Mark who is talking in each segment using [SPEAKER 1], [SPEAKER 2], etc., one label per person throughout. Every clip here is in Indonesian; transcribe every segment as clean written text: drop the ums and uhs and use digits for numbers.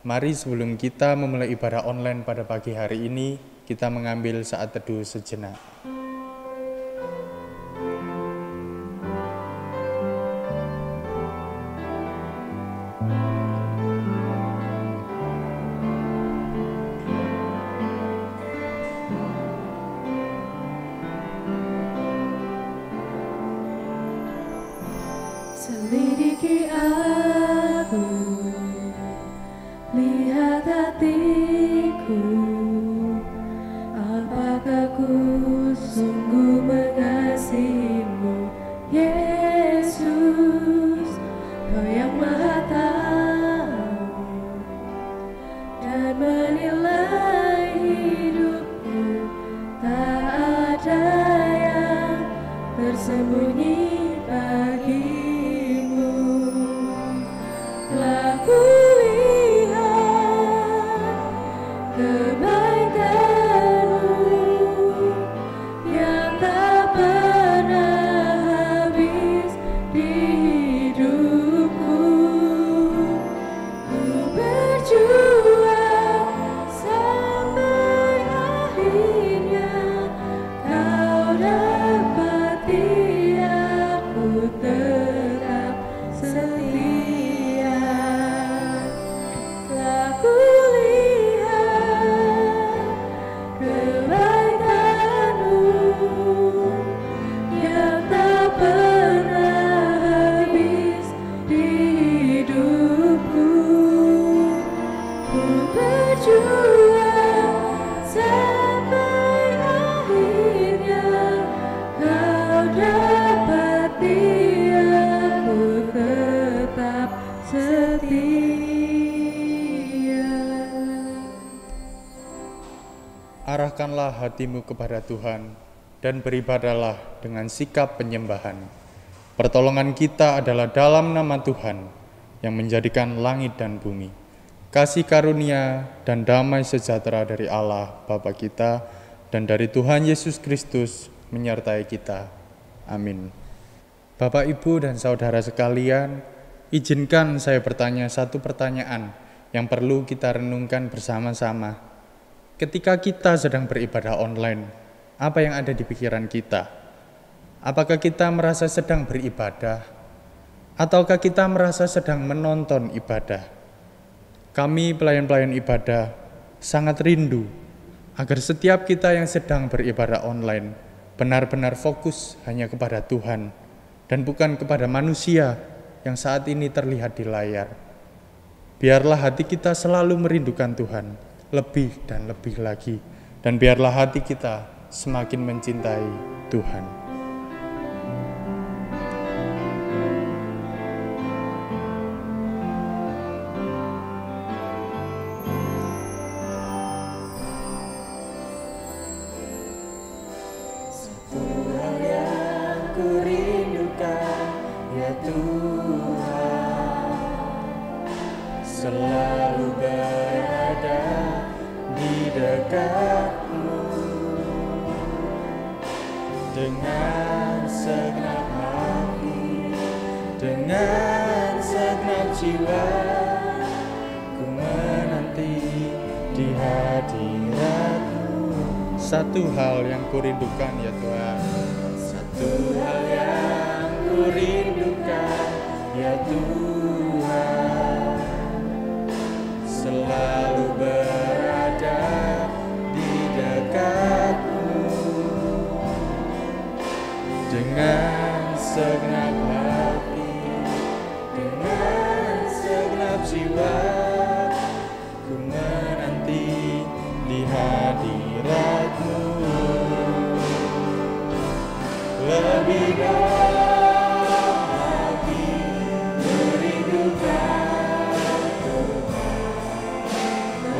[SPEAKER 1] Mari sebelum kita memulai ibadah online pada pagi hari ini, kita mengambil saat teduh sejenak.
[SPEAKER 2] Selidiki aku, lihat hatiku, apakah ku sungguh mengasihimu, Yesus, Kau yang Maha Tahu dan menilai hidupku, tak ada yang tersembunyi bagimu. Telah kulihat kebaikan-Mu yang tak pernah habis di hidupku. Ku berjuang sampai akhirnya Kau dapati aku tetap setia. Telah kulihat kebaikan-Mu yang tak pernah habis di hidupku. Ku berjuang sampai akhirnya Kau dapati aku tetap setia.
[SPEAKER 1] Arahkanlah hatimu kepada Tuhan dan beribadahlah dengan sikap penyembahan. Pertolongan kita adalah dalam nama Tuhan yang menjadikan langit dan bumi. Kasih karunia dan damai sejahtera dari Allah Bapa kita dan dari Tuhan Yesus Kristus menyertai kita. Amin. Bapak, Ibu, dan saudara sekalian, izinkan saya bertanya satu pertanyaan yang perlu kita renungkan bersama-sama. Ketika kita sedang beribadah online, apa yang ada di pikiran kita? Apakah kita merasa sedang beribadah? Ataukah kita merasa sedang menonton ibadah? Kami pelayan-pelayan ibadah sangat rindu agar setiap kita yang sedang beribadah online benar-benar fokus hanya kepada Tuhan dan bukan kepada manusia yang saat ini terlihat di layar. Biarlah hati kita selalu merindukan Tuhan lebih dan lebih lagi, dan biarlah hati kita semakin mencintai Tuhan.
[SPEAKER 2] Satu hal yang ku rindukan, ya Tuhan, selalu berada di dekat-Mu dengan segenap hati, dengan segenap jiwa. Ku menanti di hadirat-Mu.
[SPEAKER 1] Satu hal yang kurindukan ya Tuhan.
[SPEAKER 2] Satu hal yang ku rindukan, ya Tuhan, selalu berada di dekat-Mu dengan segenap hati, dengan segenap jiwa. Ku menanti di hadirat-Mu. Lebih dalam lagi merindukan Tuhan,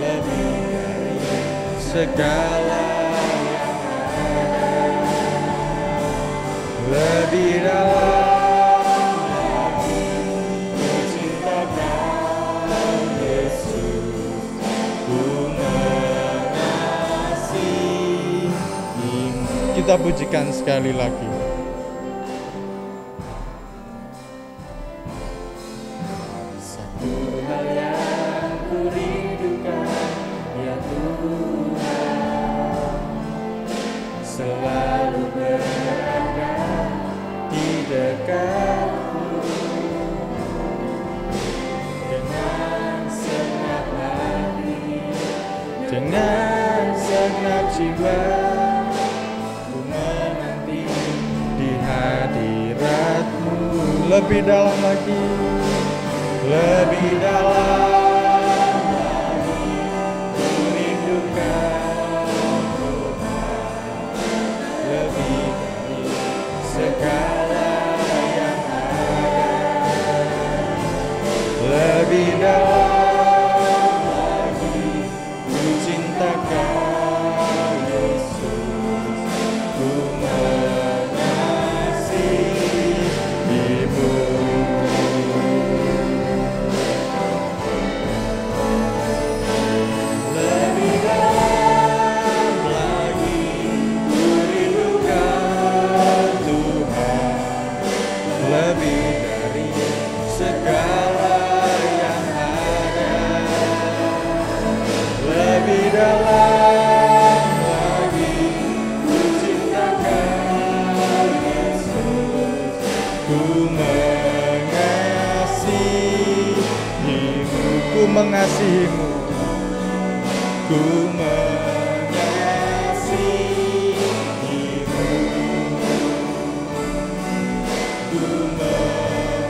[SPEAKER 2] lebih dari segala yang ada, lebih dalam lagi mencintakan Yesus. Ku mengasihimu.
[SPEAKER 1] Kita pujikan sekali lagi.
[SPEAKER 2] Satu hal yang ku rindukan, selalu berada di dekatmu. Dengan segenap hati, dengan segenap jiwa, ku menanti di hadiratmu.
[SPEAKER 1] Lebih dalam lagi,
[SPEAKER 2] Lebih dalam lagi, ku rindukan Tuhan. Lebih dari segala yang ada. Lebih dalam lagi, ku cintakan Yesus. Ku mengasihimu. Lebih dalam lagi, ku rindukan Tuhan. Lebih dari segala yang ada. Lebih dalam lagi, ku cintakan Yesus. Ku mengasihimu.
[SPEAKER 1] ku mengasihimu.
[SPEAKER 2] Ku mengasihimu. Ku mengasihimu.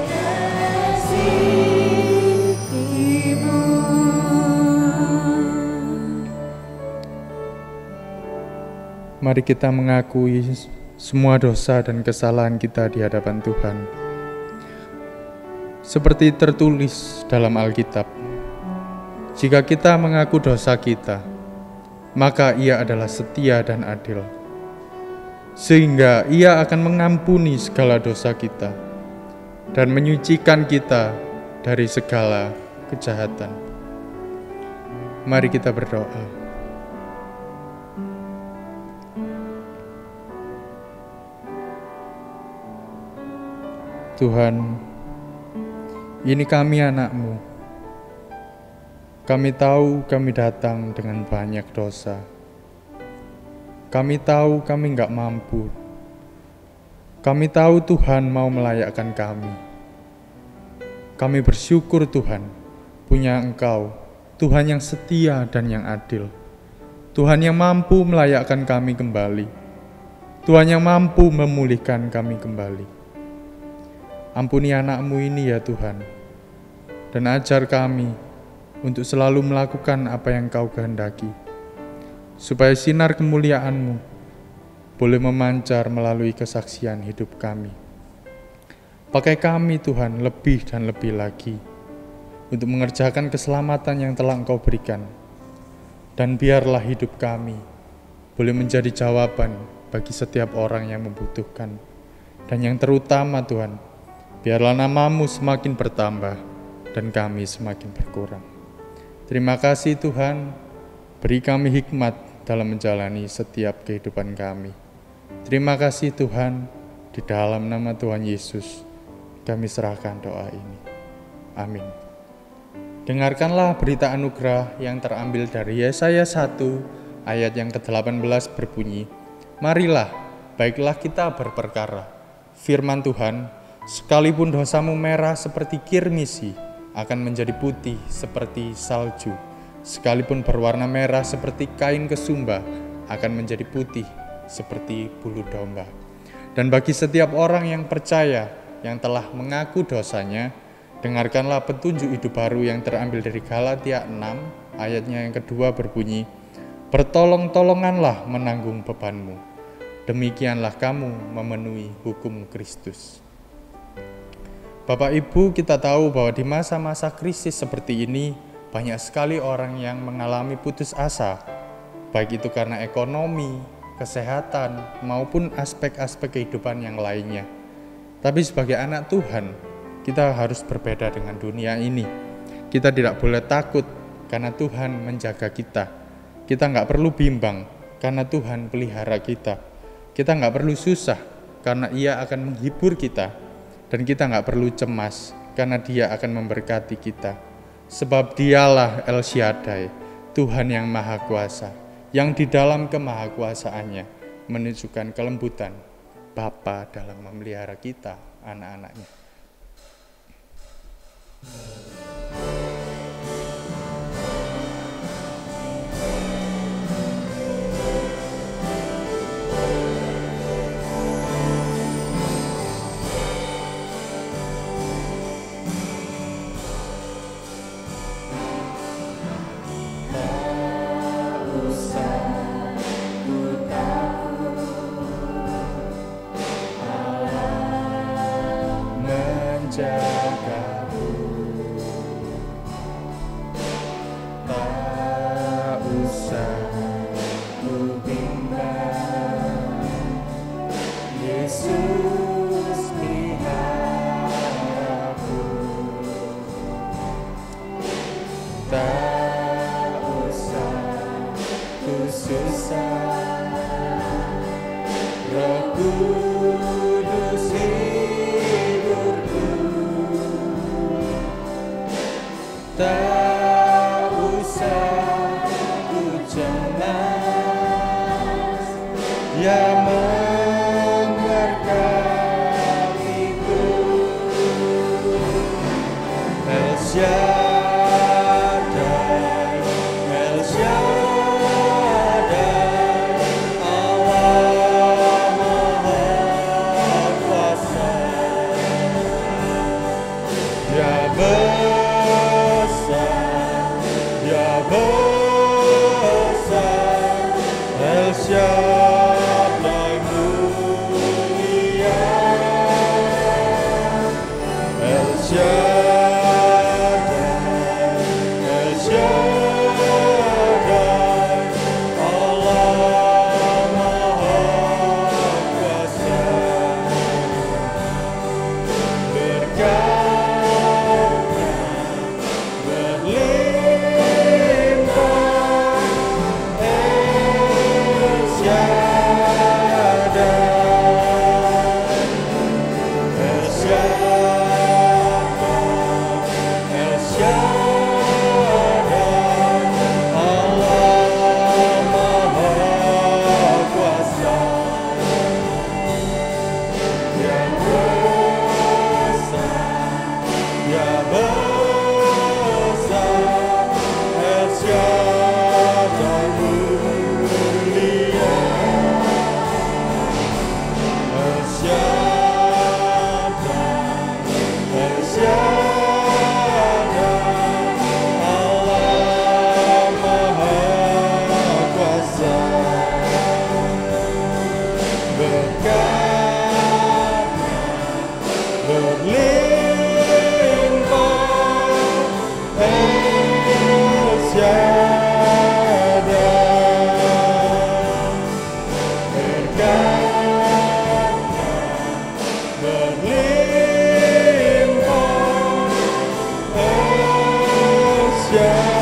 [SPEAKER 1] Mari kita mengakui semua dosa dan kesalahan kita di hadapan Tuhan. Seperti tertulis dalam Alkitab, jika kita mengaku dosa kita, maka Ia adalah setia dan adil, sehingga Ia akan mengampuni segala dosa kita dan menyucikan kita dari segala kejahatan. Mari kita berdoa. Tuhan, ini kami anak-Mu. Kami tahu kami datang dengan banyak dosa. Kami tahu kami enggak mampu. Kami tahu Tuhan mau melayakkan kami. Kami bersyukur Tuhan, punya Engkau, Tuhan yang setia dan yang adil. Tuhan yang mampu melayakkan kami kembali. Tuhan yang mampu memulihkan kami kembali. Ampuni anak-Mu ini ya Tuhan, dan ajar kami untuk selalu melakukan apa yang Kau kehendaki, supaya sinar kemuliaan-Mu boleh memancar melalui kesaksian hidup kami. Pakai kami Tuhan lebih dan lebih lagi, untuk mengerjakan keselamatan yang telah Engkau berikan, dan biarlah hidup kami boleh menjadi jawaban bagi setiap orang yang membutuhkan, dan yang terutama Tuhan, biarlah nama-Mu semakin bertambah dan kami semakin berkurang. Terima kasih Tuhan, beri kami hikmat dalam menjalani setiap kehidupan kami. Terima kasih Tuhan, di dalam nama Tuhan Yesus, kami serahkan doa ini. Amin. Dengarkanlah berita anugerah yang terambil dari Yesaya 1 ayat yang ke-18 berbunyi, "Marilah, baiklah kita berperkara. Firman Tuhan, sekalipun dosamu merah seperti kirmisi, akan menjadi putih seperti salju. Sekalipun berwarna merah seperti kain kesumba, akan menjadi putih seperti bulu domba." Dan bagi setiap orang yang percaya, yang telah mengaku dosanya, dengarkanlah petunjuk hidup baru yang terambil dari Galatia 6, ayatnya yang kedua berbunyi, "Bertolong-tolonganlah menanggung bebanmu. Demikianlah kamu memenuhi hukum Kristus." Bapak Ibu, kita tahu bahwa di masa-masa krisis seperti ini, banyak sekali orang yang mengalami putus asa, baik itu karena ekonomi, kesehatan, maupun aspek-aspek kehidupan yang lainnya. Tapi sebagai anak Tuhan, kita harus berbeda dengan dunia ini. Kita tidak boleh takut karena Tuhan menjaga kita. Kita nggak perlu bimbang karena Tuhan pelihara kita. Kita nggak perlu susah karena Ia akan menghibur kita. Dan kita nggak perlu cemas karena Dia akan memberkati kita. Sebab Dialah El Shaddai, Tuhan yang Maha Kuasa, yang di dalam kemahakuasaannya menunjukkan kelembutan Bapa dalam memelihara kita, anak-anaknya. Menjagaku, tak usah ku bimbang, Yesus peliharaku, tak usah ku susah, Roh Kudus tak usah ku cemas, Dia memberkatiku. El Shaddai, El Shaddai, Allah Maha Kuasa, Dia besar, El Shaddai mulia, El Shaddai, El Shaddai, Allah Maha Kuasa, berkatnya berlimpah, El Shaddai, El Shaddai, El Shaddai, Allah Maha Kuasa, Dia besar, Dia besar, El Shaddai mulia, El Shaddai, El Shaddai, Allah Maha Kuasa, berkatnya berlimpah, El Shaddai, berkatnya berlimpah, El Shaddai,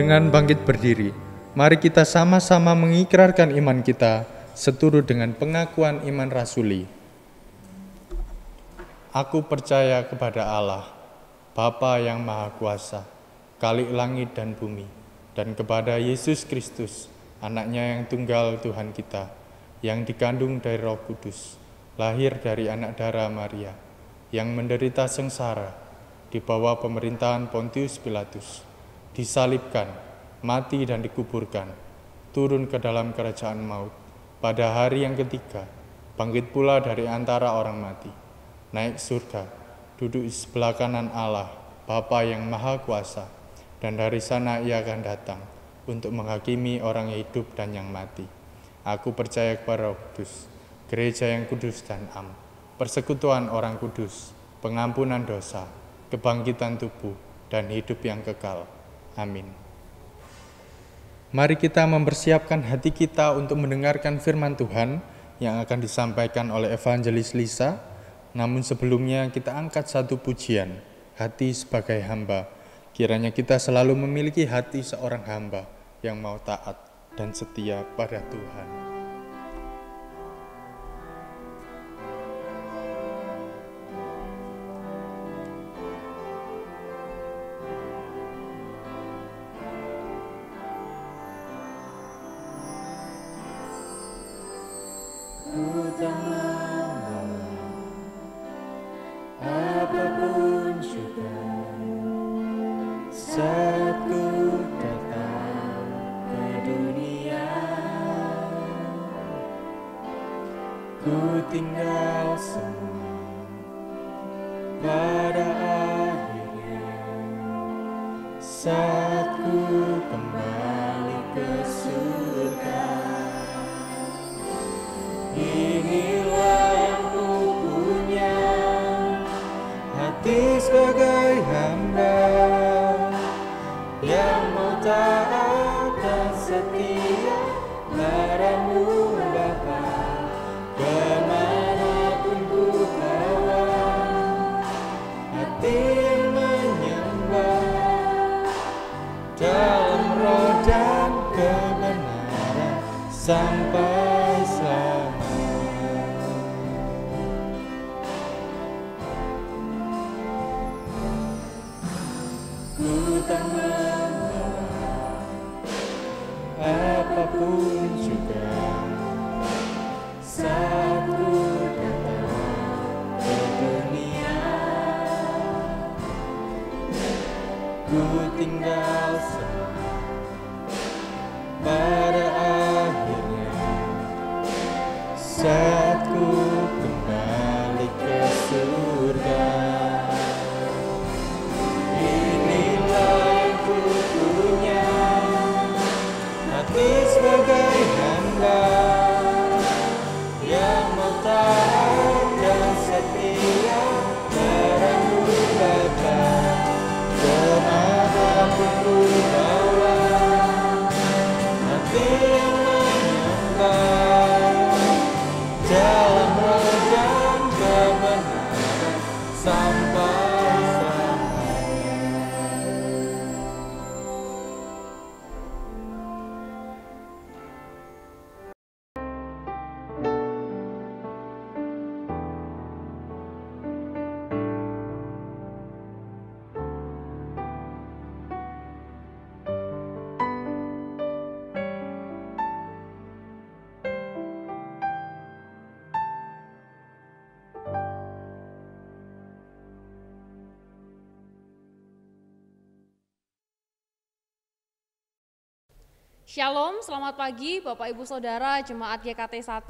[SPEAKER 1] Dengan bangkit berdiri, mari kita sama-sama mengikrarkan iman kita seturut dengan pengakuan iman rasuli. Aku percaya kepada Allah, Bapa yang Maha Kuasa, Khalik langit dan bumi, dan kepada Yesus Kristus, Anaknya yang tunggal Tuhan kita, yang dikandung dari Roh Kudus, lahir dari anak darah Maria, yang menderita sengsara, di bawah pemerintahan Pontius Pilatus, disalibkan, mati dan dikuburkan, turun ke dalam kerajaan maut, pada hari yang ketiga, bangkit pula dari antara orang mati, naik surga, duduk di sebelah kanan Allah, Bapa yang Maha Kuasa, dan dari sana Ia akan datang untuk menghakimi orang yang hidup dan yang mati. Aku percaya kepada Roh Kudus, gereja yang kudus dan am, persekutuan orang kudus, pengampunan dosa, kebangkitan tubuh, dan hidup yang kekal. Amin. Mari kita mempersiapkan hati kita untuk mendengarkan firman Tuhan yang akan disampaikan oleh Evangelis Lisa. Namun sebelumnya kita angkat satu pujian, Hati Sebagai Hamba, Kiranya kita selalu memiliki hati seorang hamba yang mau taat dan setia pada Tuhan.
[SPEAKER 2] Ku tak mau apapun juga saat ku datang ke dunia. Ku tinggal semua pada akhirnya saat ku kembali ke surga. Inilah yang ku punya, hati sebagai hamba yang mau taat dan setia padamu Bapa. Kemanapun ku bawa, hati yang menyembah dalam roh dan kebenaran sampai selamat. Ku tak membawa apapun juga saat ku datang ke dunia. Ku tinggal semua pada akhirnya saat ku kembali ke surga. Inilah yang ku punya, hati sebagai hamba yang mau taat dan setia padamu Bapa. Kemanapun ku bawa, hati yang menyembah dalam roh dan kebenaran sampai selamanya.
[SPEAKER 3] Shalom, selamat pagi Bapak Ibu Saudara Jemaat GKT 1.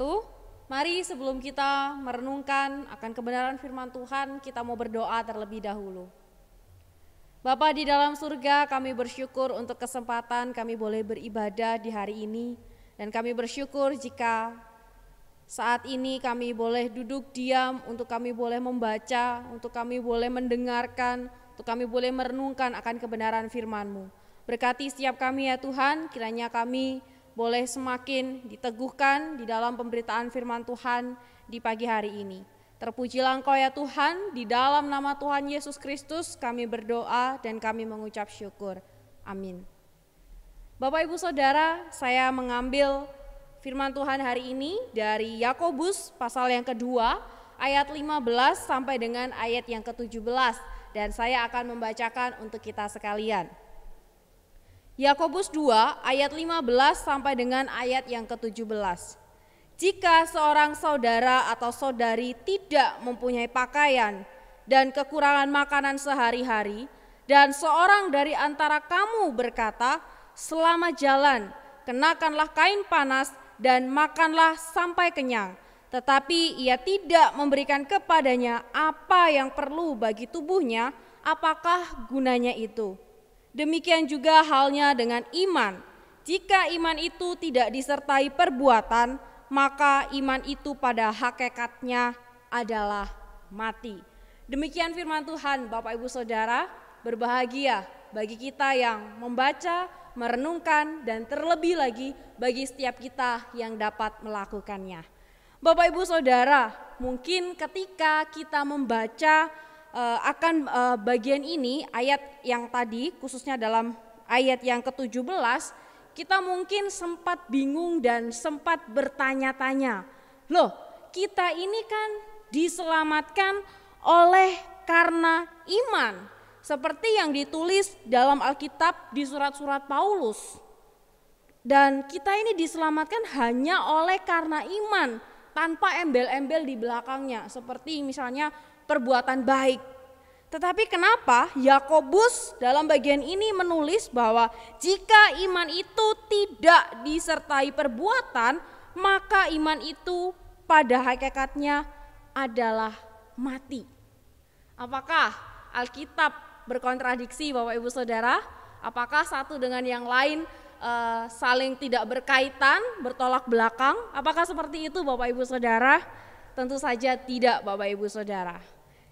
[SPEAKER 3] Mari sebelum kita merenungkan akan kebenaran firman Tuhan, kita mau berdoa terlebih dahulu. Bapa di dalam surga, kami bersyukur untuk kesempatan kami boleh beribadah di hari ini. Dan kami bersyukur jika saat ini kami boleh duduk diam, untuk kami boleh membaca, untuk kami boleh mendengarkan, untuk kami boleh merenungkan akan kebenaran firman-Mu. Berkati setiap kami ya Tuhan, kiranya kami boleh semakin diteguhkan di dalam pemberitaan firman Tuhan di pagi hari ini. Terpujilah Engkau ya Tuhan, di dalam nama Tuhan Yesus Kristus kami berdoa dan kami mengucap syukur. Amin. Bapak Ibu Saudara, saya mengambil firman Tuhan hari ini dari Yakobus pasal yang kedua, ayat 15 sampai dengan ayat yang ke-17. Dan saya akan membacakan untuk kita sekalian. Yakobus 2 ayat 15 sampai dengan ayat yang ke-17. Jika seorang saudara atau saudari tidak mempunyai pakaian dan kekurangan makanan sehari-hari, dan seorang dari antara kamu berkata, selama jalan kenakanlah kain panas dan makanlah sampai kenyang, tetapi ia tidak memberikan kepadanya apa yang perlu bagi tubuhnya, apakah gunanya itu? Demikian juga halnya dengan iman. Jika iman itu tidak disertai perbuatan, maka iman itu pada hakikatnya adalah mati. Demikian firman Tuhan, Bapak Ibu Saudara. Berbahagia bagi kita yang membaca, merenungkan, dan terlebih lagi bagi setiap kita yang dapat melakukannya. Bapak Ibu Saudara, mungkin ketika kita membaca bagian ini, ayat yang tadi, khususnya dalam ayat yang ke-17, kita mungkin sempat bingung dan sempat bertanya-tanya. Loh, kita ini kan diselamatkan oleh karena iman. Seperti yang ditulis dalam Alkitab di surat-surat Paulus. Dan kita ini diselamatkan hanya oleh karena iman, tanpa embel-embel di belakangnya, seperti misalnya perbuatan baik. Tetapi kenapa Yakobus dalam bagian ini menulis bahwa jika iman itu tidak disertai perbuatan, maka iman itu pada hakikatnya adalah mati. Apakah Alkitab berkontradiksi, Bapak Ibu Saudara? Apakah satu dengan yang lain saling tidak berkaitan, bertolak belakang? Apakah seperti itu, Bapak Ibu Saudara? Tentu saja tidak, Bapak Ibu Saudara.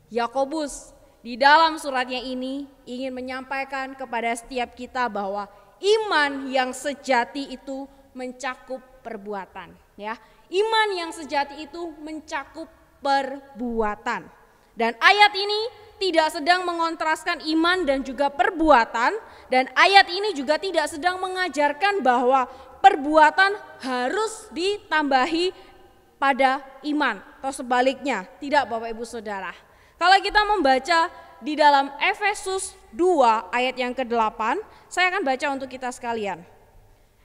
[SPEAKER 3] Yakobus di dalam suratnya ini ingin menyampaikan kepada setiap kita bahwa iman yang sejati itu mencakup perbuatan, ya. Iman yang sejati itu mencakup perbuatan. Dan ayat ini tidak sedang mengontraskan iman dan juga perbuatan, dan ayat ini juga tidak sedang mengajarkan bahwa perbuatan harus ditambahi pada iman atau sebaliknya. Tidak, Bapak Ibu Saudara. Kalau kita membaca di dalam Efesus 2 ayat yang ke-8, saya akan baca untuk kita sekalian.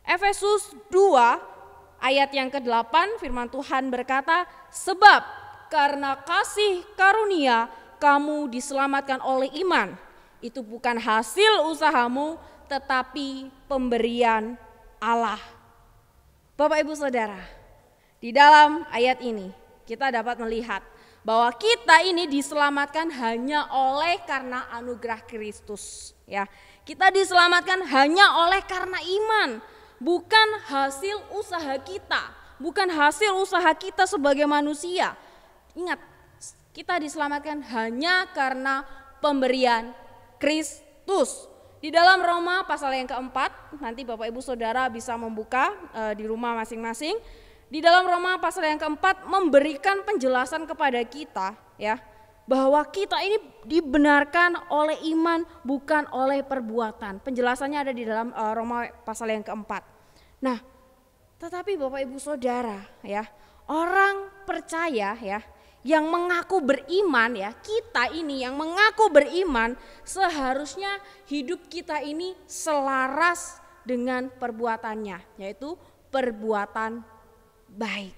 [SPEAKER 3] Efesus 2 ayat yang ke-8, firman Tuhan berkata, sebab karena kasih karunia kamu diselamatkan oleh iman. Itu bukan hasil usahamu, tetapi pemberian Allah. Bapak Ibu Saudara, di dalam ayat ini kita dapat melihat bahwa kita ini diselamatkan hanya oleh karena anugerah Kristus, ya. Kita diselamatkan hanya oleh karena iman, bukan hasil usaha kita, bukan hasil usaha kita sebagai manusia. Ingat, kita diselamatkan hanya karena pemberian Kristus. Di dalam Roma pasal yang keempat, nanti Bapak Ibu Saudara bisa membuka di rumah masing-masing. Di dalam Roma pasal yang keempat memberikan penjelasan kepada kita, ya, bahwa kita ini dibenarkan oleh iman bukan oleh perbuatan. Penjelasannya ada di dalam Roma pasal yang keempat. Nah, tetapi Bapak Ibu Saudara, ya, orang percaya, ya, yang mengaku beriman, ya, kita ini yang mengaku beriman, seharusnya hidup kita ini selaras dengan perbuatannya, yaitu perbuatan baik.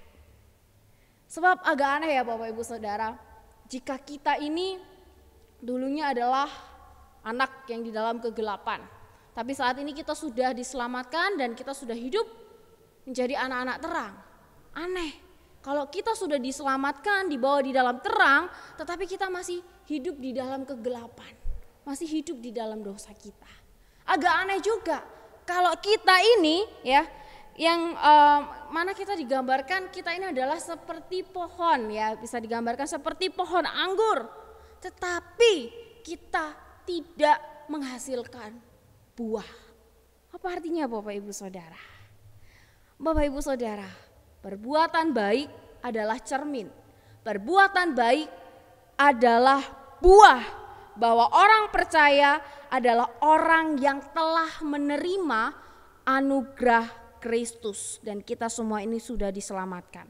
[SPEAKER 3] Sebab agak aneh ya Bapak Ibu Saudara, jika kita ini dulunya adalah anak yang di dalam kegelapan, tapi saat ini kita sudah diselamatkan dan kita sudah hidup menjadi anak-anak terang. Aneh. Kalau kita sudah diselamatkan, dibawa di dalam terang, tetapi kita masih hidup di dalam kegelapan, masih hidup di dalam dosa kita. Agak aneh juga kalau kita ini, ya, yang mana kita digambarkan, kita ini adalah seperti pohon, ya, bisa digambarkan seperti pohon anggur, tetapi kita tidak menghasilkan buah. Apa artinya Bapak Ibu Saudara? Bapak Ibu Saudara, perbuatan baik adalah cermin. Perbuatan baik adalah buah bahwa orang percaya adalah orang yang telah menerima anugerah Kristus dan kita semua ini sudah diselamatkan.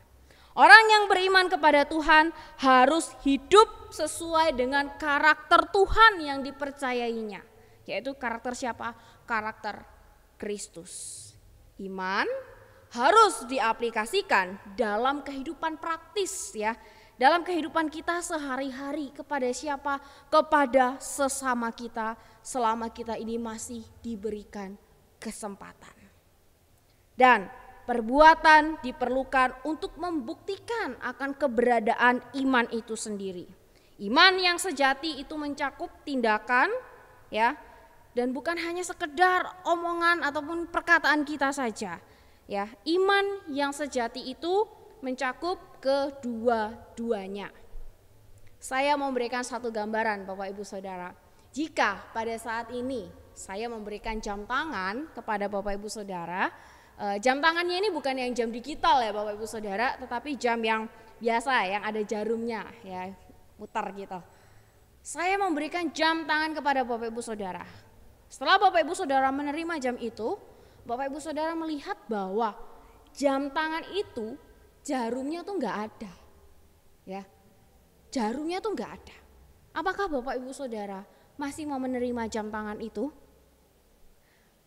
[SPEAKER 3] Orang yang beriman kepada Tuhan harus hidup sesuai dengan karakter Tuhan yang dipercayainya. Yaitu karakter siapa? Karakter Kristus. Iman harus diaplikasikan dalam kehidupan praktis, ya. Dalam kehidupan kita sehari-hari kepada siapa? Kepada sesama kita selama kita ini masih diberikan kesempatan. Dan perbuatan diperlukan untuk membuktikan akan keberadaan iman itu sendiri. Iman yang sejati itu mencakup tindakan, ya, dan bukan hanya sekedar omongan ataupun perkataan kita saja. Ya, iman yang sejati itu mencakup kedua-duanya. Saya memberikan satu gambaran Bapak Ibu Saudara. Jika pada saat ini saya memberikan jam tangan kepada Bapak Ibu Saudara, jam tangannya ini bukan yang jam digital ya Bapak Ibu Saudara, tetapi jam yang biasa yang ada jarumnya, ya, muter gitu. Saya memberikan jam tangan kepada Bapak Ibu Saudara. Setelah Bapak Ibu Saudara menerima jam itu, Bapak Ibu Saudara melihat bahwa jam tangan itu jarumnya tuh nggak ada, ya, jarumnya tuh nggak ada. Apakah Bapak Ibu Saudara masih mau menerima jam tangan itu?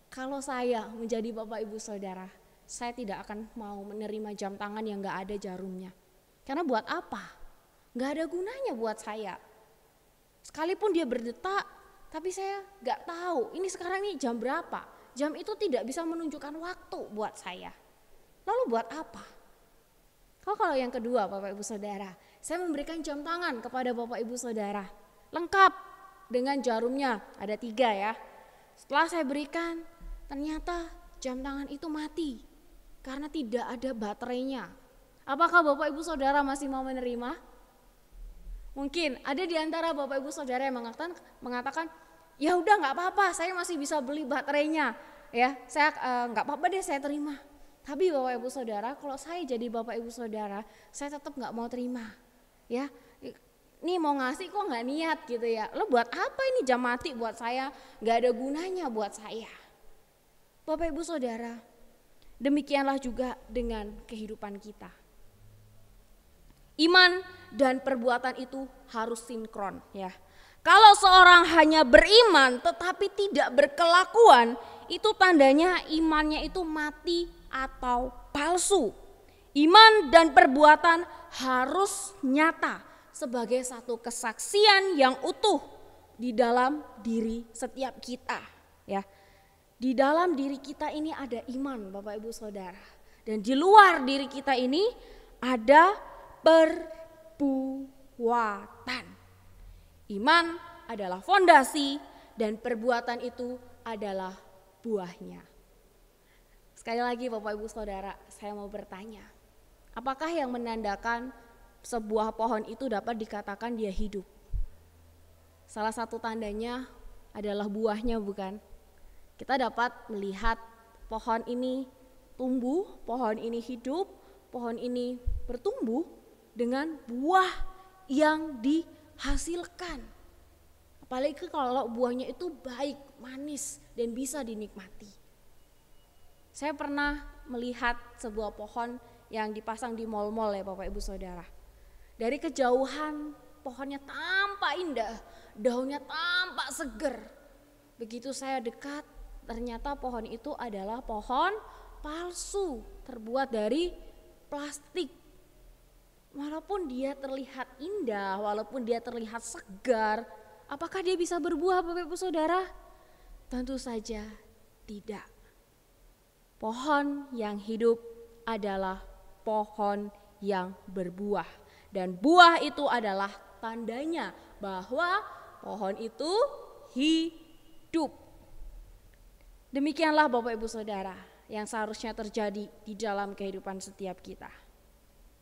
[SPEAKER 3] Kalau saya menjadi Bapak Ibu Saudara, saya tidak akan mau menerima jam tangan yang nggak ada jarumnya. Karena buat apa? Nggak ada gunanya buat saya. Sekalipun dia berdetak, tapi saya nggak tahu ini sekarang ini jam berapa. Jam itu tidak bisa menunjukkan waktu buat saya. Lalu buat apa? Kalau yang kedua Bapak Ibu Saudara, saya memberikan jam tangan kepada Bapak Ibu Saudara. Lengkap dengan jarumnya, ada 3 ya. Setelah saya berikan, ternyata jam tangan itu mati karena tidak ada baterainya. Apakah Bapak Ibu Saudara masih mau menerima? Mungkin ada di antara Bapak Ibu Saudara yang mengatakan, ya udah nggak apa-apa, saya masih bisa beli baterainya, ya, saya nggak apa-apa deh saya terima. Tapi Bapak Ibu Saudara, kalau saya jadi Bapak Ibu Saudara, saya tetap nggak mau terima, ya. Ini mau ngasih kok nggak niat gitu ya. Lo buat apa ini jam mati buat saya, nggak ada gunanya buat saya. Bapak Ibu Saudara, demikianlah juga dengan kehidupan kita. Iman dan perbuatan itu harus sinkron, ya. Kalau seorang hanya beriman tetapi tidak berkelakuan, itu tandanya imannya itu mati atau palsu. Iman dan perbuatan harus nyata sebagai satu kesaksian yang utuh di dalam diri setiap kita, ya. Di dalam diri kita ini ada iman, Bapak Ibu Saudara. Dan di luar diri kita ini ada perbuatan. Iman adalah fondasi dan perbuatan itu adalah buahnya. Sekali lagi Bapak Ibu Saudara, saya mau bertanya, apakah yang menandakan sebuah pohon itu dapat dikatakan dia hidup? Salah satu tandanya adalah buahnya, bukan? Kita dapat melihat pohon ini tumbuh, pohon ini hidup, pohon ini bertumbuh dengan buah yang dihasilkan. Apalagi kalau buahnya itu baik, manis, dan bisa dinikmati. Saya pernah melihat sebuah pohon yang dipasang di mal-mal ya Bapak Ibu Saudara. Dari kejauhan pohonnya tampak indah, daunnya tampak seger. Begitu saya dekat, ternyata pohon itu adalah pohon palsu, terbuat dari plastik. Walaupun dia terlihat indah, walaupun dia terlihat segar, apakah dia bisa berbuah Bapak Ibu Saudara? Tentu saja tidak. Pohon yang hidup adalah pohon yang berbuah. Dan buah itu adalah tandanya bahwa pohon itu hidup. Demikianlah Bapak Ibu Saudara yang seharusnya terjadi di dalam kehidupan setiap kita.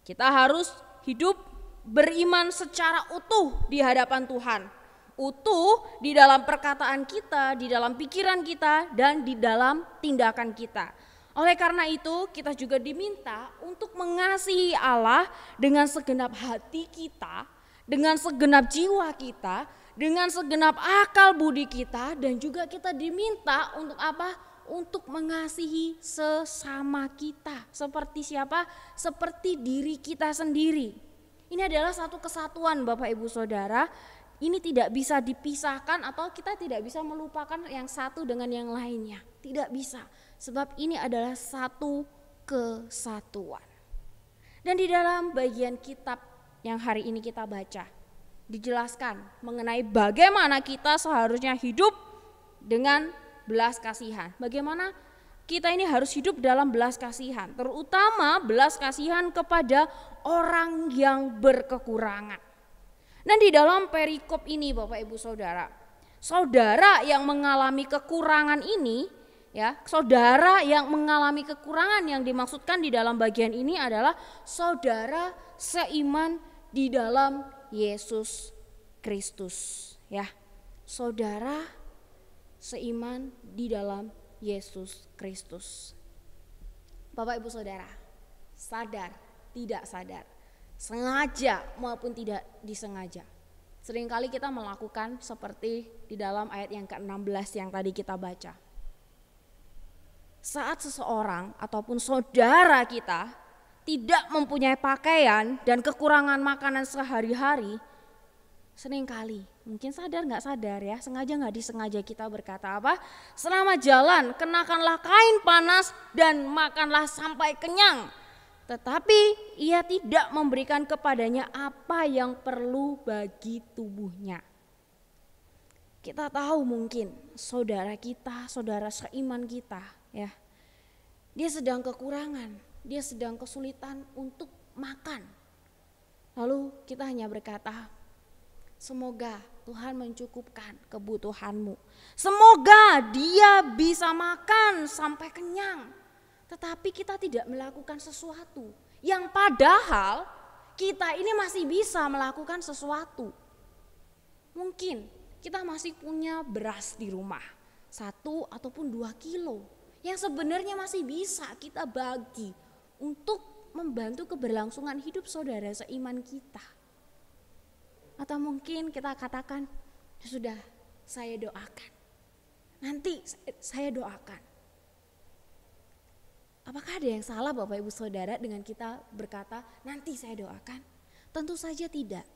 [SPEAKER 3] Kita harus hidup beriman secara utuh di hadapan Tuhan. Utuh di dalam perkataan kita, di dalam pikiran kita, dan di dalam tindakan kita. Oleh karena itu kita juga diminta untuk mengasihi Allah dengan segenap hati kita, dengan segenap jiwa kita, dengan segenap akal budi kita, dan juga kita diminta untuk apa? Untuk mengasihi sesama kita. Seperti siapa? Seperti diri kita sendiri. Ini adalah satu kesatuan Bapak Ibu Saudara. Ini tidak bisa dipisahkan atau kita tidak bisa melupakan yang satu dengan yang lainnya. Tidak bisa. Sebab ini adalah satu kesatuan. Dan di dalam bagian kitab yang hari ini kita baca, dijelaskan mengenai bagaimana kita seharusnya hidup dengan belas kasihan. Bagaimana kita ini harus hidup dalam belas kasihan, terutama belas kasihan kepada orang yang berkekurangan. Dan di dalam perikop ini Bapak Ibu Saudara, saudara yang mengalami kekurangan ini, ya, saudara yang mengalami kekurangan yang dimaksudkan di dalam bagian ini adalah saudara seiman di dalam Yesus Kristus, ya. Saudara seiman di dalam Yesus Kristus. Bapak Ibu Saudara, sadar, tidak sadar, sengaja maupun tidak disengaja, Seringkali kita melakukan seperti di dalam ayat yang ke-16 yang tadi kita baca. Saat seseorang ataupun saudara kita tidak mempunyai pakaian dan kekurangan makanan sehari-hari, seringkali, mungkin sadar nggak sadar ya, sengaja nggak disengaja kita berkata apa? Selama jalan kenakanlah kain panas dan makanlah sampai kenyang. Tetapi ia tidak memberikan kepadanya apa yang perlu bagi tubuhnya. Kita tahu mungkin saudara kita, saudara seiman kita ya, dia sedang kekurangan, dia sedang kesulitan untuk makan. Lalu kita hanya berkata, semoga Tuhan mencukupkan kebutuhanmu. Semoga dia bisa makan sampai kenyang. Tetapi kita tidak melakukan sesuatu yang padahal kita ini masih bisa melakukan sesuatu. Mungkin kita masih punya beras di rumah 1 ataupun 2 kilo yang sebenarnya masih bisa kita bagi untuk membantu keberlangsungan hidup saudara seiman kita. Atau mungkin kita katakan, sudah saya doakan, nanti saya doakan. Apakah ada yang salah Bapak Ibu Saudara dengan kita berkata nanti saya doakan? Tentu saja tidak.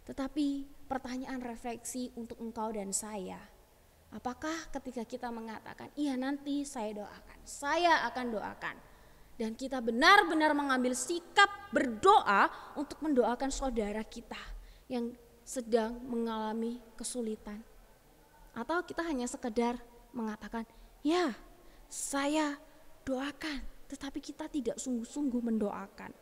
[SPEAKER 3] Tetapi pertanyaan refleksi untuk engkau dan saya, apakah ketika kita mengatakan iya nanti saya doakan, saya akan doakan, dan kita benar-benar mengambil sikap berdoa untuk mendoakan saudara kita yang sedang mengalami kesulitan? Atau kita hanya sekedar mengatakan ya saya doakan, tetapi kita tidak sungguh-sungguh mendoakan.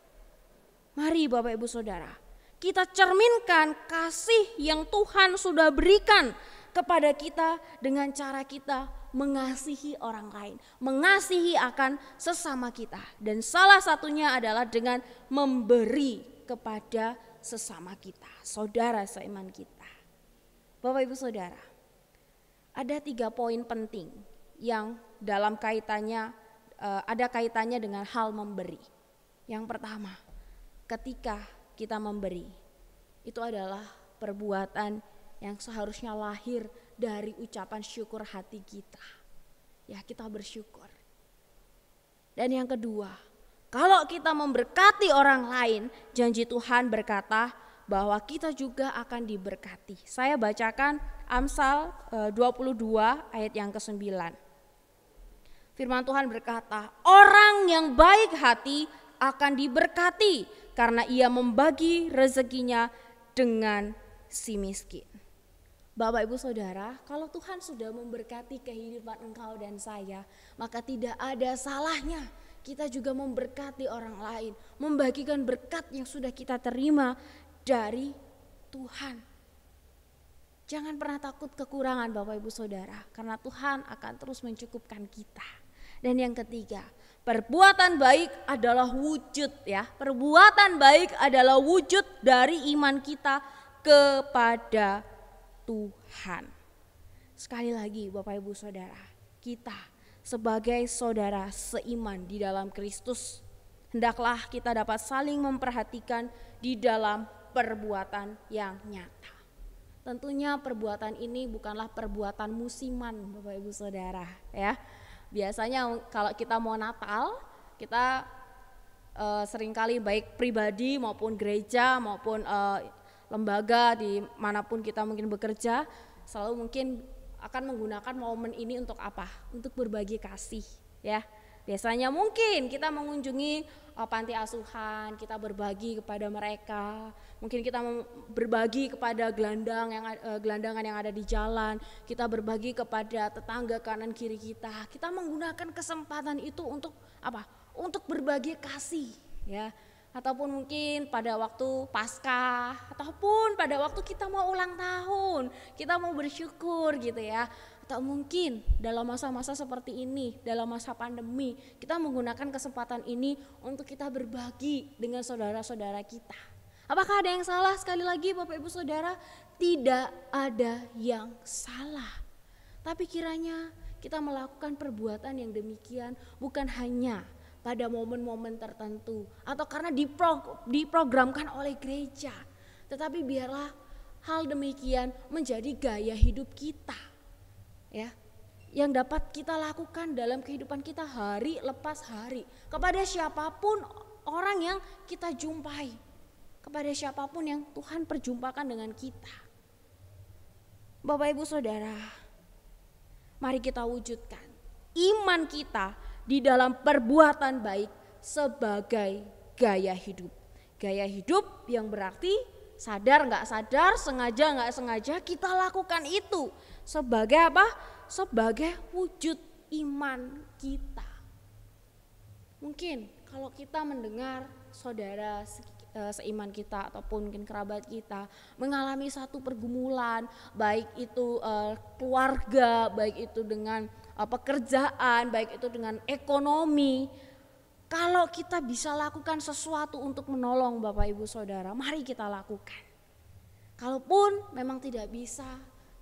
[SPEAKER 3] Mari Bapak Ibu Saudara, kita cerminkan kasih yang Tuhan sudah berikan kepada kita dengan cara kita mengasihi orang lain, mengasihi akan sesama kita. Dan salah satunya adalah dengan memberi kepada sesama kita, saudara seiman kita. Bapak Ibu Saudara, ada 3 poin penting yang dalam kaitannya ada kaitannya dengan hal memberi. Yang pertama, ketika kita memberi, itu adalah perbuatan yang seharusnya lahir dari ucapan syukur hati kita. Ya, kita bersyukur. Dan yang kedua, kalau kita memberkati orang lain, janji Tuhan berkata bahwa kita juga akan diberkati. Saya bacakan Amsal 22 ayat yang ke-9. Firman Tuhan berkata, orang yang baik hati akan diberkati karena ia membagi rezekinya dengan si miskin. Bapak Ibu Saudara, kalau Tuhan sudah memberkati kehidupan engkau dan saya, maka tidak ada salahnya kita juga memberkati orang lain, membagikan berkat yang sudah kita terima dari Tuhan. Jangan pernah takut kekurangan Bapak Ibu Saudara, karena Tuhan akan terus mencukupkan kita. Dan yang ketiga, perbuatan baik adalah wujud ya. Perbuatan baik adalah wujud dari iman kita kepada Tuhan. Sekali lagi Bapak Ibu Saudara, kita sebagai saudara seiman di dalam Kristus, hendaklah kita dapat saling memperhatikan di dalam perbuatan yang nyata. Tentunya perbuatan ini bukanlah perbuatan musiman Bapak Ibu Saudara ya. Biasanya kalau kita mau Natal, kita seringkali baik pribadi maupun gereja maupun lembaga di manapun kita mungkin bekerja, selalu mungkin akan menggunakan momen ini untuk apa? Untuk berbagi kasih ya. Biasanya mungkin kita mengunjungi panti asuhan, kita berbagi kepada mereka. Mungkin kita berbagi kepada gelandangan yang ada di jalan. Kita berbagi kepada tetangga kanan kiri kita. Kita menggunakan kesempatan itu untuk apa? Untuk berbagi kasih, ya. Ataupun mungkin pada waktu Paskah, ataupun pada waktu kita mau ulang tahun, kita mau bersyukur gitu ya. Atau mungkin dalam masa-masa seperti ini, dalam masa pandemi, kita menggunakan kesempatan ini untuk kita berbagi dengan saudara-saudara kita. Apakah ada yang salah? Sekali lagi Bapak Ibu Saudara, tidak ada yang salah. Tapi kiranya kita melakukan perbuatan yang demikian bukan hanya pada momen-momen tertentu atau karena diprogramkan oleh gereja, tetapi biarlah hal demikian menjadi gaya hidup kita, ya, yang dapat kita lakukan dalam kehidupan kita hari lepas hari kepada siapapun orang yang kita jumpai, kepada siapapun yang Tuhan perjumpakan dengan kita. Bapak Ibu Saudara, mari kita wujudkan iman kita di dalam perbuatan baik sebagai gaya hidup. Gaya hidup yang berarti sadar nggak sadar, sengaja nggak sengaja kita lakukan itu sebagai apa? Sebagai wujud iman kita. Mungkin kalau kita mendengar saudara seiman kita ataupun mungkin kerabat kita mengalami satu pergumulan, baik itu keluarga, baik itu dengan pekerjaan, baik itu dengan ekonomi. Kalau kita bisa lakukan sesuatu untuk menolong Bapak Ibu Saudara, mari kita lakukan. Kalaupun memang tidak bisa,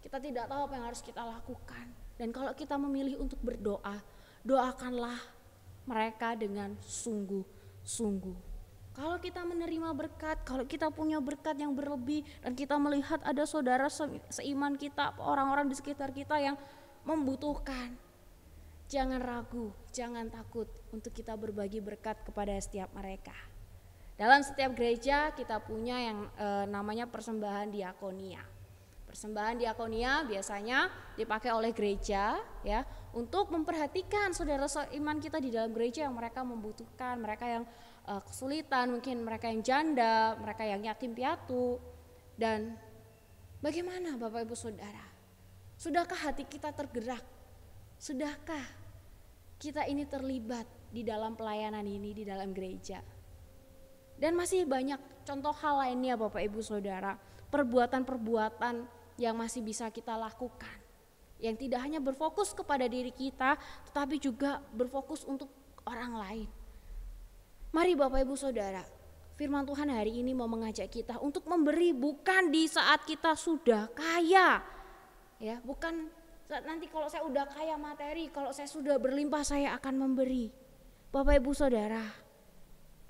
[SPEAKER 3] kita tidak tahu apa yang harus kita lakukan. Dan kalau kita memilih untuk berdoa, doakanlah mereka dengan sungguh-sungguh. Kalau kita menerima berkat, kalau kita punya berkat yang berlebih dan kita melihat ada saudara seiman kita, orang-orang di sekitar kita yang membutuhkan, jangan ragu, jangan takut untuk kita berbagi berkat kepada setiap mereka. Dalam setiap gereja kita punya yang namanya persembahan diakonia. Persembahan diakonia biasanya dipakai oleh gereja, ya, untuk memperhatikan saudara seiman kita di dalam gereja yang mereka membutuhkan, mereka yang kesulitan, mungkin mereka yang janda, mereka yang yatim piatu. Dan bagaimana Bapak Ibu Saudara? Sudahkah hati kita tergerak? Sudahkah kita ini terlibat di dalam pelayanan ini di dalam gereja? Dan masih banyak contoh hal lainnya Bapak Ibu Saudara, perbuatan-perbuatan yang masih bisa kita lakukan, yang tidak hanya berfokus kepada diri kita, tetapi juga berfokus untuk orang lain. Mari Bapak Ibu Saudara, firman Tuhan hari ini mau mengajak kita untuk memberi bukan di saat kita sudah kaya, ya, bukan nanti kalau saya udah kaya materi, kalau saya sudah berlimpah saya akan memberi. Bapak Ibu Saudara,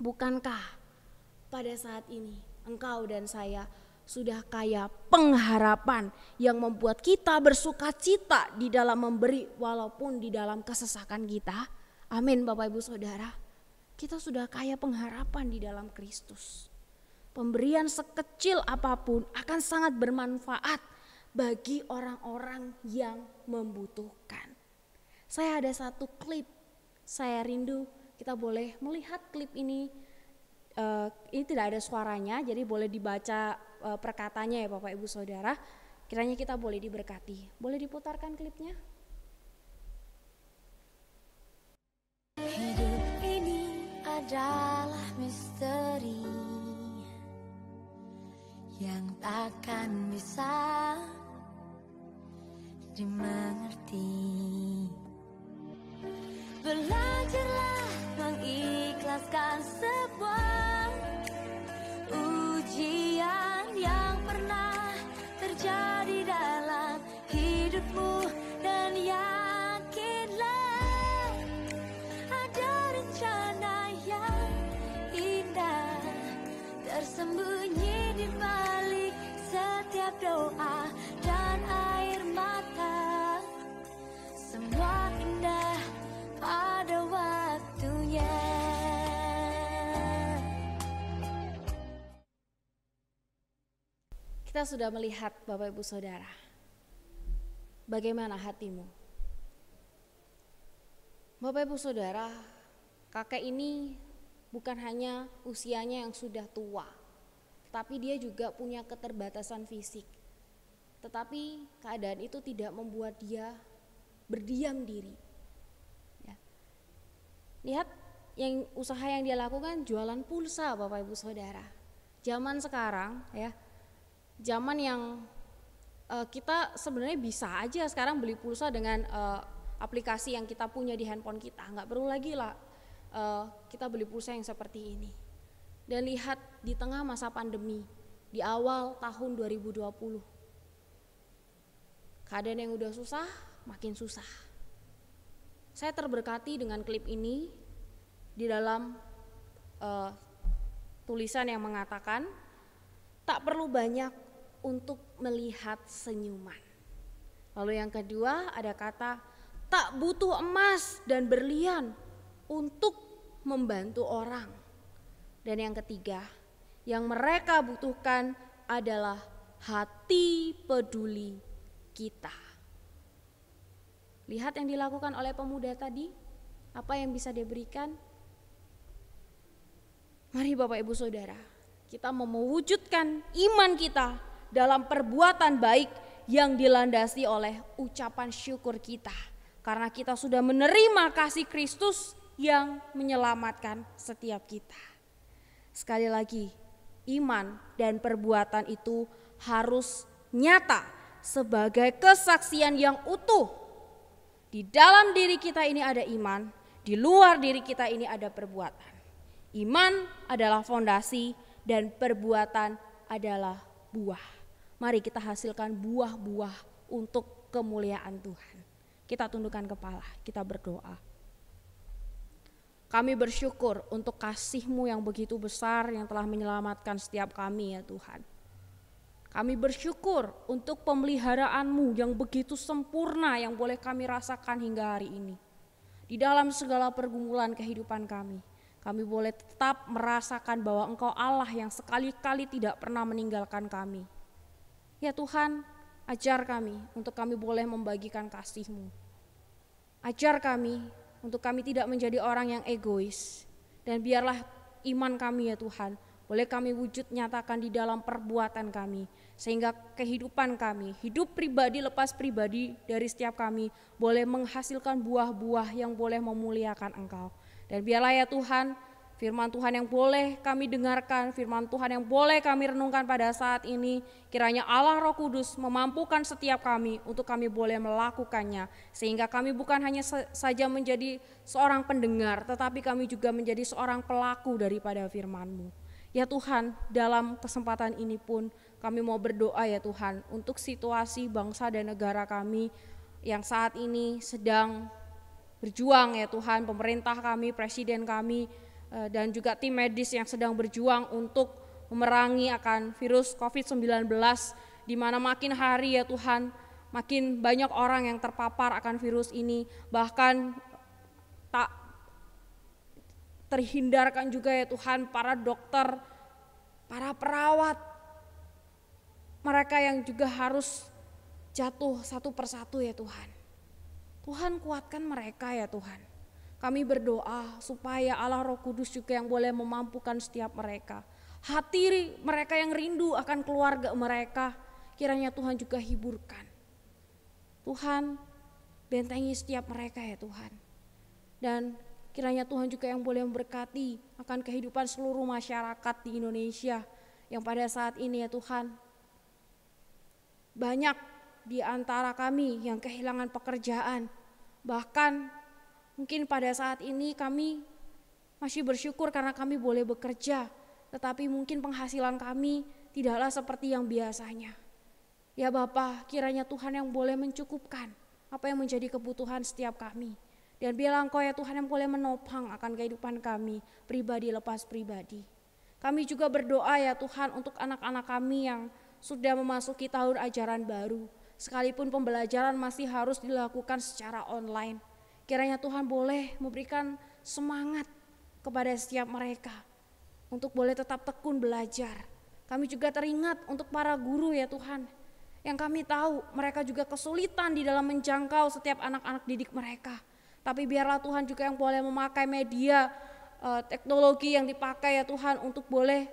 [SPEAKER 3] bukankah pada saat ini engkau dan saya sudah kaya pengharapan yang membuat kita bersukacita di dalam memberi walaupun di dalam kesesakan kita? Amin Bapak Ibu Saudara. Kita sudah kaya pengharapan di dalam Kristus. Pemberian sekecil apapun akan sangat bermanfaat bagi orang-orang yang membutuhkan. Saya ada satu klip, saya rindu kita boleh melihat klip ini. Ini tidak ada suaranya, jadi boleh dibaca perkataannya ya Bapak Ibu Saudara. Kiranya kita boleh diberkati. Boleh diputarkan klipnya?
[SPEAKER 4] Hidup ini adalah misteri yang takkan bisa dimengerti. Belajarlah mengikhlaskan sebuah ujian yang pernah terjadi dalam hidupmu, dan yakinlah ada rencana yang indah tersembunyi di balik setiap doa dan air mata. Semua indah pada waktunya.
[SPEAKER 3] Kita sudah melihat Bapak Ibu Saudara, bagaimana hatimu? Bapak Ibu Saudara, kakek ini bukan hanya usianya yang sudah tua, tapi dia juga punya keterbatasan fisik. Tetapi keadaan itu tidak membuat dia berdiam diri. Ya. Lihat yang usaha yang dia lakukan, jualan pulsa Bapak Ibu Saudara. Zaman sekarang ya, zaman yang kita sebenarnya bisa aja sekarang beli pulsa dengan aplikasi yang kita punya di handphone kita. Nggak perlu lagi lah kita beli pulsa yang seperti ini. Dan lihat di tengah masa pandemi, di awal tahun 2020, keadaan yang udah susah makin susah. Saya terberkati dengan klip ini di dalam tulisan yang mengatakan tak perlu banyak untuk melihat senyuman. Lalu yang kedua ada kata tak butuh emas dan berlian untuk membantu orang. Dan yang ketiga, yang mereka butuhkan adalah hati peduli kita. Lihat yang dilakukan oleh pemuda tadi, apa yang bisa dia berikan? Mari Bapak Ibu Saudara, kita mau mewujudkan iman kita dalam perbuatan baik yang dilandasi oleh ucapan syukur kita. Karena kita sudah menerima kasih Kristus yang menyelamatkan setiap kita. Sekali lagi, iman dan perbuatan itu harus nyata sebagai kesaksian yang utuh. Di dalam diri kita ini ada iman, di luar diri kita ini ada perbuatan. Iman adalah fondasi dan perbuatan adalah buah. Mari kita hasilkan buah-buah untuk kemuliaan Tuhan. Kita tundukkan kepala, kita berdoa. Kami bersyukur untuk kasih-Mu yang begitu besar yang telah menyelamatkan setiap kami ya Tuhan. Kami bersyukur untuk pemeliharaan-Mu yang begitu sempurna yang boleh kami rasakan hingga hari ini. Di dalam segala pergumulan kehidupan kami boleh tetap merasakan bahwa Engkau Allah yang sekali-kali tidak pernah meninggalkan kami. Ya Tuhan, ajar kami untuk kami boleh membagikan kasih-Mu. Ajar kami untuk kami tidak menjadi orang yang egois. Dan biarlah iman kami ya Tuhan, boleh kami wujud nyatakan di dalam perbuatan kami. Sehingga kehidupan kami, hidup pribadi lepas pribadi dari setiap kami boleh menghasilkan buah-buah yang boleh memuliakan Engkau. Dan biarlah ya Tuhan, firman Tuhan yang boleh kami dengarkan, firman Tuhan yang boleh kami renungkan pada saat ini, kiranya Allah Roh Kudus memampukan setiap kami untuk kami boleh melakukannya. Sehingga kami bukan hanya saja menjadi seorang pendengar, tetapi kami juga menjadi seorang pelaku daripada firman-Mu. Ya Tuhan, dalam kesempatan ini pun kami mau berdoa ya Tuhan untuk situasi bangsa dan negara kami yang saat ini sedang berjuang ya Tuhan, pemerintah kami, presiden kami, dan juga tim medis yang sedang berjuang untuk memerangi akan virus COVID-19, di mana makin hari ya Tuhan, makin banyak orang yang terpapar akan virus ini, bahkan tak terhindarkan juga ya Tuhan para dokter, para perawat, mereka yang juga harus jatuh satu persatu ya Tuhan. Tuhan kuatkan mereka ya Tuhan. Kami berdoa supaya Allah Roh Kudus juga yang boleh memampukan setiap mereka. Hati mereka yang rindu akan keluarga mereka, kiranya Tuhan juga hiburkan. Tuhan bentengi setiap mereka ya Tuhan. Dan kiranya Tuhan juga yang boleh memberkati akan kehidupan seluruh masyarakat di Indonesia yang pada saat ini ya Tuhan. Banyak di antara kami yang kehilangan pekerjaan. Bahkan mungkin pada saat ini kami masih bersyukur karena kami boleh bekerja. Tetapi mungkin penghasilan kami tidaklah seperti yang biasanya. Ya Bapa, kiranya Tuhan yang boleh mencukupkan apa yang menjadi kebutuhan setiap kami. Dan biarlah Engkau ya Tuhan yang boleh menopang akan kehidupan kami, pribadi lepas pribadi. Kami juga berdoa ya Tuhan untuk anak-anak kami yang sudah memasuki tahun ajaran baru. Sekalipun pembelajaran masih harus dilakukan secara online. Kiranya Tuhan boleh memberikan semangat kepada setiap mereka untuk boleh tetap tekun belajar. Kami juga teringat untuk para guru ya Tuhan, yang kami tahu mereka juga kesulitan di dalam menjangkau setiap anak-anak didik mereka. Tapi biarlah Tuhan juga yang boleh memakai media teknologi yang dipakai ya Tuhan untuk boleh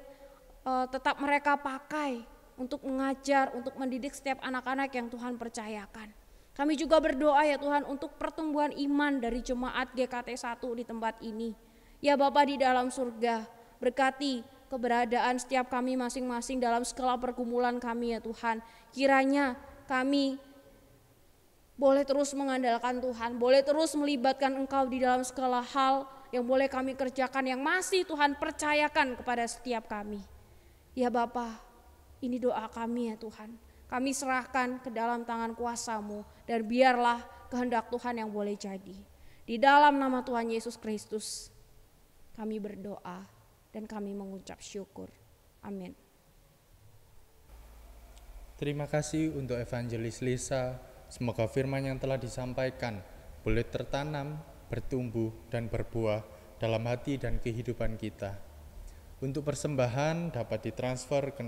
[SPEAKER 3] tetap mereka pakai untuk mengajar, untuk mendidik setiap anak-anak yang Tuhan percayakan. Kami juga berdoa ya Tuhan untuk pertumbuhan iman dari jemaat GKT 1 di tempat ini. Ya Bapa di dalam surga, berkati keberadaan setiap kami masing-masing dalam segala pergumulan kami ya Tuhan. Kiranya kami boleh terus mengandalkan Tuhan, boleh terus melibatkan Engkau di dalam segala hal yang boleh kami kerjakan, yang masih Tuhan percayakan kepada setiap kami. Ya Bapa, ini doa kami ya Tuhan. Kami serahkan ke dalam tangan kuasa-Mu dan biarlah kehendak Tuhan yang boleh jadi. Di dalam nama Tuhan Yesus Kristus kami berdoa dan kami mengucap syukur. Amin.
[SPEAKER 1] Terima kasih untuk Evangelis Lisa. Semoga firman yang telah disampaikan boleh tertanam, bertumbuh, dan berbuah dalam hati dan kehidupan kita. Untuk persembahan dapat ditransfer ke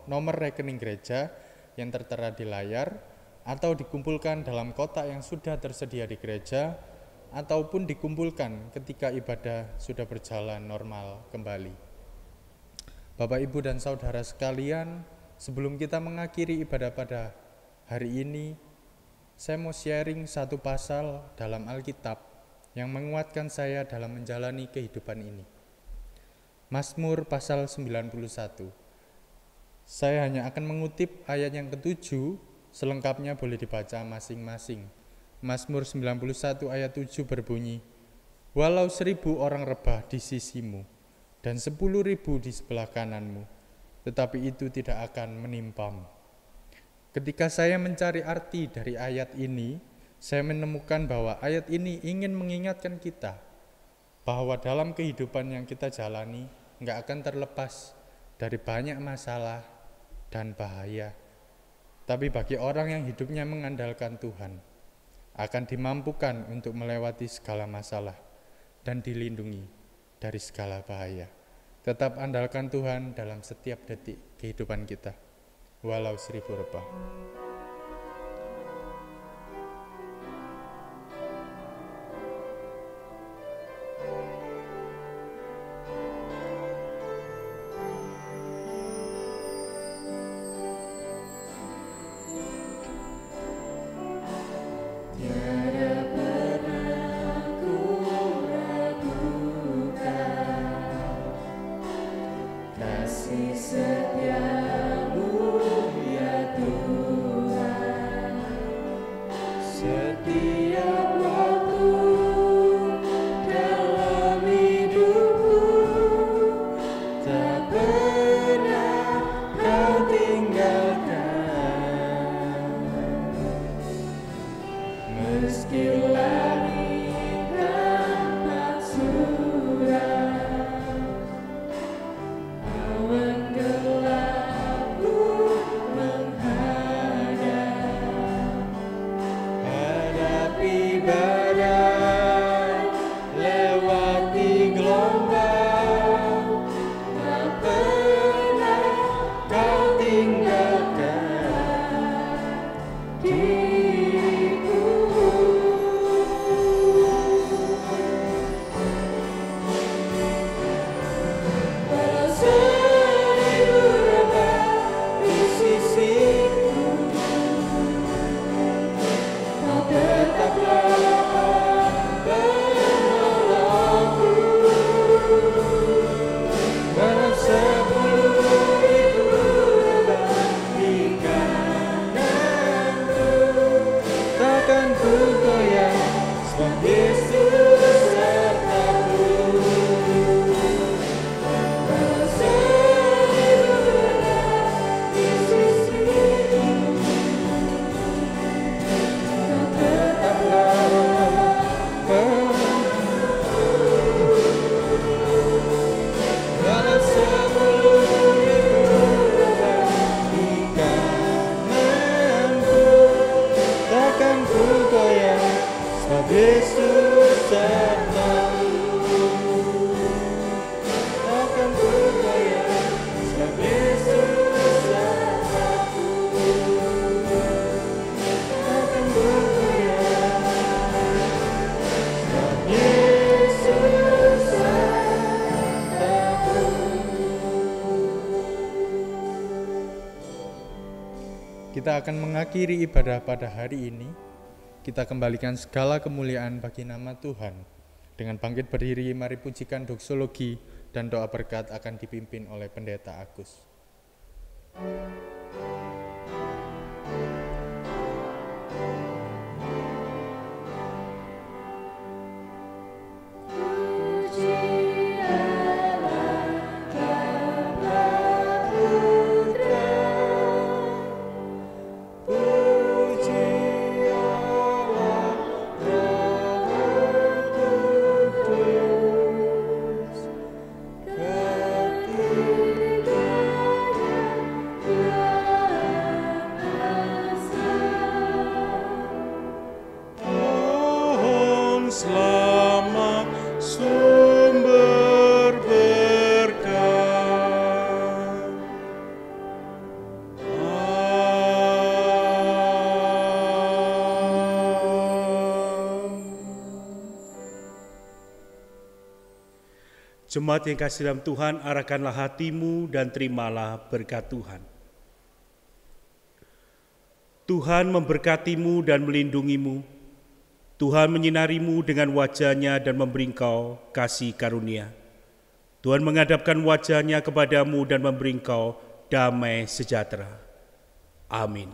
[SPEAKER 1] nomor rekening gereja yang tertera di layar, atau dikumpulkan dalam kotak yang sudah tersedia di gereja, ataupun dikumpulkan ketika ibadah sudah berjalan normal kembali. Bapak, Ibu, dan saudara sekalian, sebelum kita mengakhiri ibadah pada hari ini, saya mau sharing satu pasal dalam Alkitab yang menguatkan saya dalam menjalani kehidupan ini. Mazmur pasal 91. Saya hanya akan mengutip ayat yang ke-7, selengkapnya boleh dibaca masing-masing. Mazmur 91 ayat 7 berbunyi, "Walau 1000 orang rebah di sisimu, dan 10.000 di sebelah kananmu, tetapi itu tidak akan menimpamu." Ketika saya mencari arti dari ayat ini, saya menemukan bahwa ayat ini ingin mengingatkan kita bahwa dalam kehidupan yang kita jalani nggak akan terlepas dari banyak masalah dan bahaya. Tapi bagi orang yang hidupnya mengandalkan Tuhan, akan dimampukan untuk melewati segala masalah dan dilindungi dari segala bahaya. Tetap andalkan Tuhan dalam setiap detik kehidupan kita, walau 1000 rebah. Kita akan mengakhiri ibadah pada hari ini. Kita kembalikan segala kemuliaan bagi nama Tuhan. Dengan bangkit berdiri, mari pujikan doksologi dan doa berkat akan dipimpin oleh Pendeta Agus.
[SPEAKER 4] Ketika
[SPEAKER 5] Jemaat yang kasih dalam Tuhan, arahkanlah hatimu dan terimalah berkat Tuhan. Tuhan memberkatimu dan melindungimu. Tuhan menyinarimu dengan wajah-Nya dan memberi engkau kasih karunia. Tuhan menghadapkan wajah-Nya kepadamu dan memberi engkau damai sejahtera. Amin.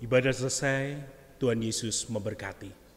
[SPEAKER 5] Ibadah selesai, Tuhan Yesus memberkati.